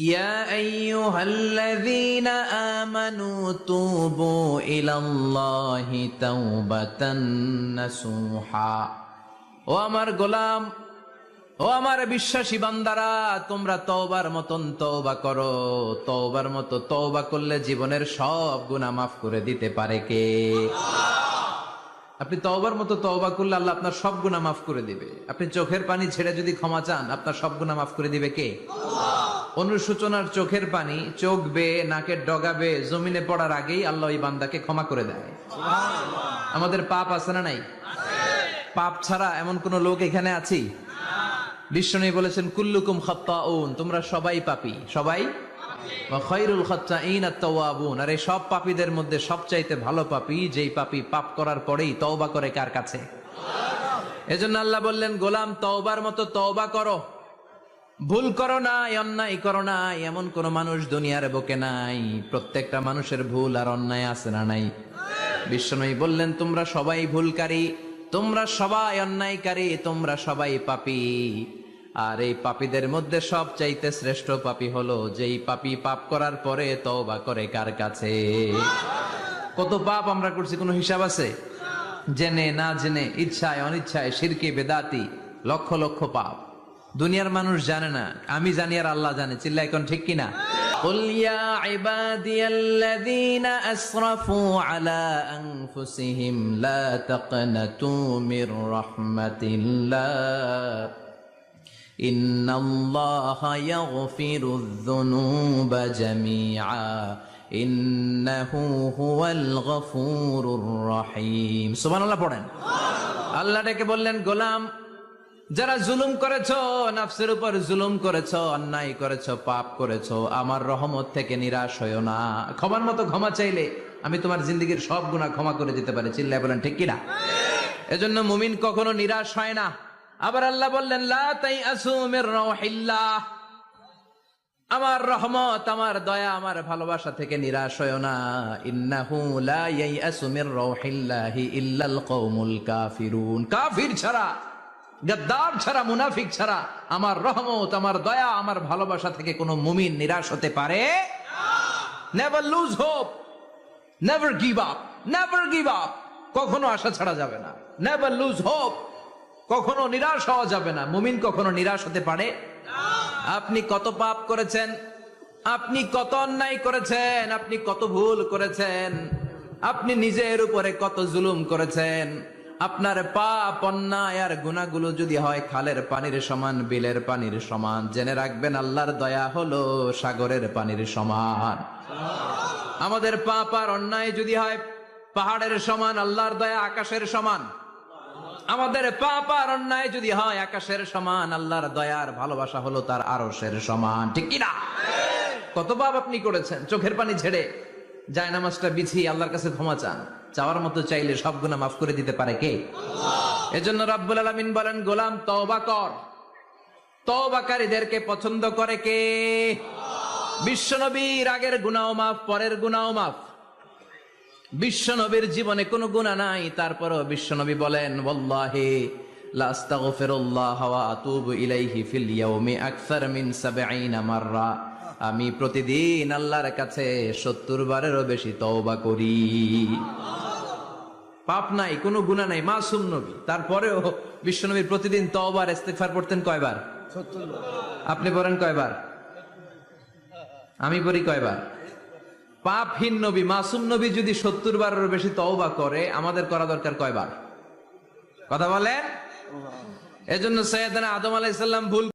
ইয়া আইয়ুহাল্লাযীনা আমানু তুবু ইলাল্লাহি তাওবাতান নাসুহা। ও আমার গোলাম, ও আমার বিশ্বাসী বান্দারা, তোমরা তওবার মতন তওবা করো। তওবার মতো তওবা করলে জীবনের সব গুনাহ মাফ করে দিতে পারে কে? আপনি তওবার মতো তওবা করলে আল্লাহ আপনার সব গুনাহ মাফ করে দিবে। আপনি চোখের পানি ছেড়ে যদি ক্ষমা চান, আপনার সব গুনাহ মাফ করে দিবে কে? অনুশোচনার চোখের পানি চোখ বেয়ে নাকের ডগা বেয়ে জমিনে পড়ার আগেই আল্লাহ ওই বান্দাকে ক্ষমা করে দেয়। আমাদের পাপ আছে না নাই? পাপ ছাড়া এমন কোন লোক এখানে আছি? বিশ্বনবী বলেছেন কুল্লুকুম খাত্তাউন, তোমরা সবাই পাপী, সবাই। ওয়া খায়রুল খাত্তাইন আত-তাওয়াবুন, আর এই সব পাপীদের মধ্যে সবচাইতে ভালো পাপী যেই পাপী পাপ করার পরেই তওবা করে কার কাছে? এজন্য আল্লাহ বললেন, গোলাম তওবার মতো তওবা করো, ভুল করো না, অন্যায় করো না। এমন কোন মানুষ দুনিয়ার বুকে নাই। প্রত্যেকটা মানুষের ভুল আর অন্যায় আছে না নাই? বিশ্বনবী বললেন, তোমরা সবাই ভুলকারী, তোমরা সবাই অন্যায়কারী, তোমরা সবাই পাপী। আর এই পাপীদের মধ্যে সবচাইতে শ্রেষ্ঠ পাপী হলো যেই পাপী পাপ করার পরে তওবা করে কার কাছে? কত পাপ আমরা করছি, কোনো হিসাব আছে? জেনে না জেনে, ইচ্ছায় অনিচ্ছায়, শিরকে বেদাতি, লক্ষ লক্ষ পাপ। দুনিয়ার মানুষ জানে না, আমি জানি আর আল্লাহ জানে। চিল্লা এখন ঠিক কিনা? قل يا عبادي الذين أسرفوا على أنفسهم لا تقنطوا من رحمة الله إن الله يغفر الذنوب جميعا إنه هو الغفور الرحيم। সুবহান আল্লাহ পড়েন। আল্লাহ ডেকে বললেন, গোলাম যারা জুলুম করেছো, নফসের উপর জুলুম করেছো, অন্যায় করেছো, পাপ করেছো, আমার রহমত থেকে নিরাশ হয়ো না। ক্ষমার মতো ক্ষমা চাইলে আমি তোমার জিন্দেগীর সব গুনাহ ক্ষমা করে দিতে পারি। চিল্লায় বলেন ঠিক কিনা? এজন্য মুমিন কখনো নিরাশ হয় না। আবার আল্লাহ বললেন, লা তাইআসু মির রাউহিল্লাহ, আমার রহমত, আমার দয়া, আমার ভালোবাসা থেকে নিরাশ হয়ো না। ইন্নাহু লা ইয়াইআসু মির রাউহিল্লাহি ইল্লাল কওমুল কাফিরুন, কাফির ছাড়া, গদ্দার ছাড়া, মুনাফিক ছাড়া আমার রহমত, আমার দয়া, আমার ভালোবাসা থেকে কোনো মুমিন নিরাশ হতে পারে না। Never lose hope, never give up, never give up, কখনো আশা ছাড়া যাবে না। নেভার লুজ হোপ, কখনো নিরাশ হওয়া যাবে না। মুমিন কখনো নিরাশ হতে পারে না। আপনি কত পাপ করেছেন, আপনি কত অন্যায় করেছেন, আপনি কত ভুল করেছেন, আপনি নিজের উপরে কত জুলুম করেছেন। আপনার পাপ, অন্যায় আর গুনাহগুলো যদি হয় খালের পানির সমান, বিলের পানির সমান, জেনে রাখবেন আল্লাহর দয়া হলো সাগরের পানির সমান। আমাদের পাপ আর অন্যায় যদি হয় পাহাড়ের সমান, আল্লাহর দয়া আকাশের সমান। আমাদের পাপ আর অন্যায় যদি হয় আকাশের সমান, আল্লাহর দয়ার ভালোবাসা হলো তার আরশের সমান। ঠিক কিনা? কত পাপ আপনি করেছেন, চোখের পানি ছেড়ে জায়নামাজটা বিছিয়ে আল্লাহর কাছে ক্ষমা চান। চাওয়ার মতো চাইলে সব গুনাহ মাফ করে দিতে পারে কে? আল্লাহ। এজন্য রব্বুল আলামিন বলেন, গোলাম তওবা কর। তওবাকারীদেরকে পছন্দ করে কে? বিশ্বনবীর আগের গুনাহ মাফ, পরের গুনাহ মাফ। বিশ্বনবীর জীবনে কোনো গুনাহ নাই, তারপরও বিশ্বনবী বলেন, ওয়াল্লাহি লা আস্তাগফিরুল্লাহ ওয়া আতুবু ইলাইহি ফিল ইয়াউমি আকসার মিন ৭০ মাররা, আমি প্রতিদিন আল্লাহর কাছে ৭০ বারেরও বেশি তওবা করি। পাপ নাই, কোনো গুনাহ নাই, মাসুম নবী, তারপরেও বিশ্বনবী প্রতিদিন তওবা আর ইস্তিগফার পড়তেন কয়বার? ৭০ বার। আপনি পড়েন কয়বার? আমি পড়ি কয়বার? পাপহীন নবী, মাসুম নবী যদি ৭০ বারেরও বেশি তওবা করে, আমাদের করা দরকার কয়বার? কথা বলেন। এজন্য সাইয়েদনা আদম আলাইহিস সালাম ভুল